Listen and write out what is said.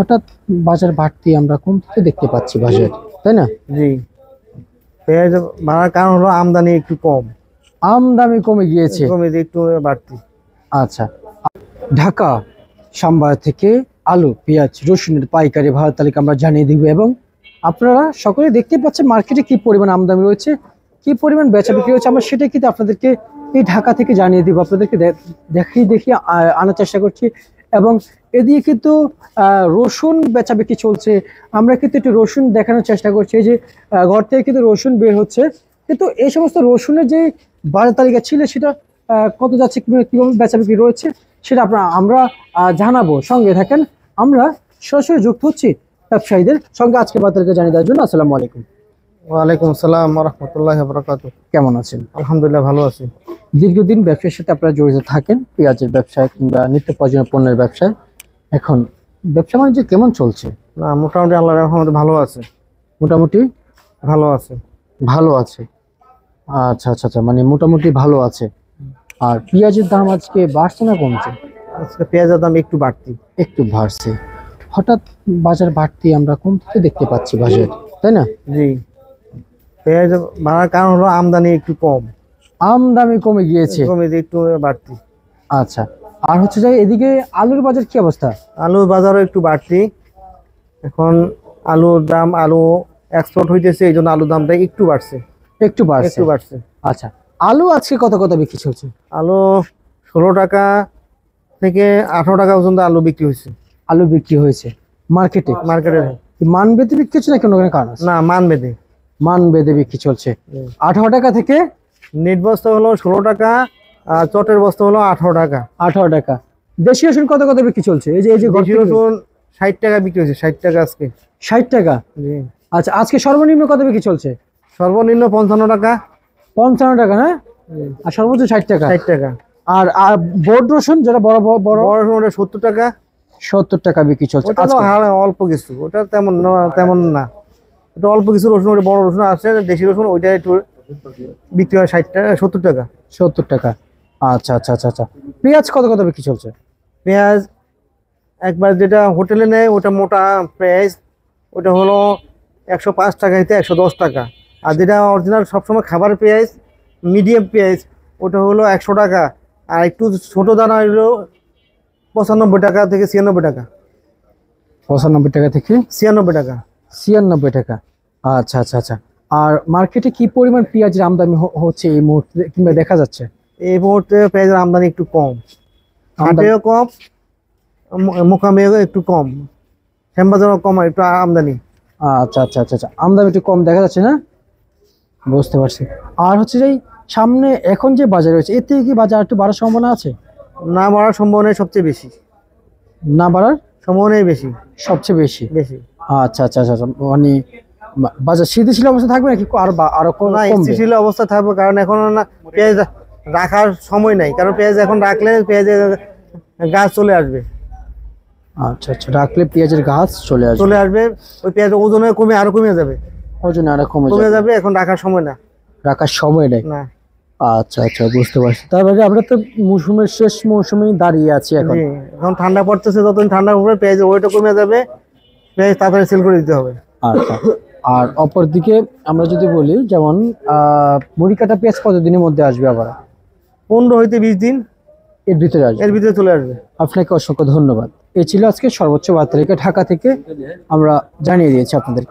হঠাৎ বাজার বাড়তি আমরা কোন থেকে দেখতে পাচ্ছি বাজার, তাই না? জি, পেঁয়াজ বাড়ার কারণ হলো আমদানি একটু কম, আমদানি কমে গিয়েছে। একটু বাড়তি। আচ্ছা, ঢাকা সাম্বার থেকে আলু, পেঁয়াজ, রসুনের পাইকারি ভাড়া তালিকা আমরা জানিয়ে দিব এবং আপনারা সকলে দেখতে পাচ্ছেন মার্কেটে কি পরিমাণ আমদানি রয়েছে, কি পরিমাণ বেচা বিক্রি হচ্ছে। আমরা সেটা কিন্তু আপনাদেরকে এই ঢাকা থেকে জানিয়ে দিব, আপনাদেরকে দেখিয়ে আনার চেষ্টা করছি। এবং এদিকে কিন্তু রসুন বেচা বিক্রি চলছে, আমরা কিন্তু একটু রসুন দেখানোর চেষ্টা করছি। এই যে ঘর থেকে কিন্তু রসুন বের হচ্ছে, কিন্তু এই সমস্ত রসুনের যে বাজার তালিকা ছিল সেটা কত যাচ্ছে, কিভাবে বেচা বিক্রি রয়েছে সেটা আমরা জানাবো। সঙ্গে থাকেন, আমরা সরাসরি যুক্ত হচ্ছি ব্যবসায়ীদের সঙ্গে আজকে বাজারকে জানিয়ে দেওয়ার জন্য। আসসালামু আলাইকুম। ওয়ালাইকুম আসসালাম ওয়া রাহমাতুল্লাহি ওয়া বারাকাতুহু। কেমন আছেন? আলহামদুলিল্লাহ, ভালো আছি। দীর্ঘদিন ব্যবসার সাথে আপনারা জড়িত থাকেন, পেঁয়াজের ব্যবসায় কিংবা নিত্য প্রয়োজনীয় পণ্যের ব্যবসায়। এখন ব্যবসা বাণিজ্য কেমন চলছে? না, মোটামুটি আল্লাহর রহমতে ভালো আছে। মোটামুটি ভালো আছে। ভালো আছে। আচ্ছা আচ্ছা আচ্ছা, মানে মোটামুটি ভালো আছে। আর পেঁয়াজের দাম আজকে বাড়ছে না কমছে? আজকে পেঁয়াজের দাম একটু বাড়তি। একটু বাড়ছে। হঠাৎ বাজার বাড়তি আমরা কোন থেকে দেখতে পাচ্ছি বাজার, তাই না? জি, পেঁয়াজ বাড়ার কারণ হলো আমদানি একটু কম, আমদানি কমে গিয়েছে। একটু বাড়তি। আচ্ছা, আর হচ্ছে যে এদিকে আলুর বাজার কি অবস্থা? আলুর বাজারও একটু বাড়তি। এখন আলুর দাম, আলু এক্সপোর্ট হইতেছে, এই জন্য আলুর দামটা একটু বাড়ছে। একটু বাড়ছে। আচ্ছা, আলু আজকে কত বিক্রি চলছে? আলু 16 টাকা থেকে 18 টাকা পর্যন্ত আলু বিক্রি হয়েছে। আলু বিক্রি হয়েছে মার্কেটে? মান বেঁধে বিক্রি হচ্ছে না কোনো কারণ? না, মান বেঁধে বিক্রি চলছে। 18 টাকা থেকে নেট বস্তা হলো 16 টাকা, আর চটের বস্তা হলো 18 টাকা। 18 টাকা। দেশি রসুন কত বিক্রি চলছে? এই যে দেশি রসুন 60 টাকা বিক্রি হয়েছে। 60 টাকা আজকে। 60 টাকা। আচ্ছা, আজকে সর্বনিম্ন কত বিক্রি চলছে? সর্বনিম্ন 55 টাকা। 55 টাকা না? আর সর্বোচ্চ 60 টাকা। 60 টাকা। আর বোর্ড রসুন যেটা বড় রসুন, ওটা 70 টাকা। 70 টাকা বিক্রি চলছে। ওটা তো অল্প কিছু, ওটা তেমন না, ওটা অল্প কিছু রসুন। ওটা বড় রসুন আছে, দেশি রসুন, ওইটা একটু বিক্রি হয় 60 টাকা, 70 টাকা। 70 টাকা। আচ্ছা আচ্ছা আচ্ছা আচ্ছা। পেঁয়াজ কত বিক্রি চলছে? পেঁয়াজ একবার যেটা হোটেলে নেয় ওটা মোটা পেঁয়াজ, ওটা হলো 105 টাকা থেকে 110 টাকা। আর যেটা অরিজিনাল সবসময় খাবার পেঁয়াজ, মিডিয়াম পেঁয়াজ, ওটা হলো 100 টাকা। আর একটু ছোট দানা হলো 95 টাকা থেকে 96 টাকা। 95 টাকা থেকে 96 টাকা। 96 টাকা। আচ্ছা আচ্ছা আচ্ছা। আর মার্কেটে কি পরিমাণ পেঁয়াজের আমদানি হচ্ছে এই মুহূর্তে কিংবা দেখা যাচ্ছে? এই মুহূর্তে পেঁয়াজের আমদানি একটু কম, হাটেও কম, মোকামেও একটু কম, শ্যামবাজারও কম, একটু আমদানি। আচ্ছা আচ্ছা আচ্ছা আচ্ছা, আমদানি একটু কম দেখা যাচ্ছে না? বুঝতে পারছি। আর হচ্ছে যে সামনে এখন যে বাজার রয়েছে এর থেকে কি বাজার একটু বাড়ার সম্ভাবনা আছে? না বাড়ার সম্ভাবনা সবচেয়ে বেশি। না বাড়ার সম্ভাবনাই বেশি। সবচেয়ে বেশি। আচ্ছা আচ্ছা আচ্ছা, মানে বাজার স্থিতিশীল অবস্থা থাকবে নাকি আরো না, স্থিতিশীল অবস্থা থাকবে, কারণ এখন না পেঁয়াজ রাখার সময় নাই, কারণ পেঁয়াজ এখন রাখলে পেঁয়াজের গাছ চলে আসবে। আচ্ছা আচ্ছা, রাখলে পেঁয়াজের গাছ চলে আসবে। ওই পেঁয়াজ ওজনে কমে যাবে। ওজনে আরো কমে যাবে, এখন রাখার সময় নেই না। আচ্ছা আচ্ছা, বুঝতে পারছি। তারপরে আমরা তো মৌসুমের শেষ মৌসুমে দাঁড়িয়ে আছি। এখন ঠান্ডা পড়তেছে, যতদিন ঠান্ডা পড়বে পেঁয়াজের ওয়েটও কমে যাবে, পেঁয়াজ তাড়াতাড়ি সেল করে দিতে হবে। আচ্ছা, আর অপরদিকে আমরা যদি বলি যেমন মুড়ি কাটা পেঁয়াজ কতদিনের মধ্যে আসবে? আবার 15 হইতে 20 দিন এর ভিতরে আসবে। এর ভিতরে চলে আসবে। আপনাকে অসংখ্য ধন্যবাদ। এই ছিল আজকে সর্বোচ্চ বার্তা ঢাকা থেকে আমরা জানিয়ে দিয়েছি আপনাদের।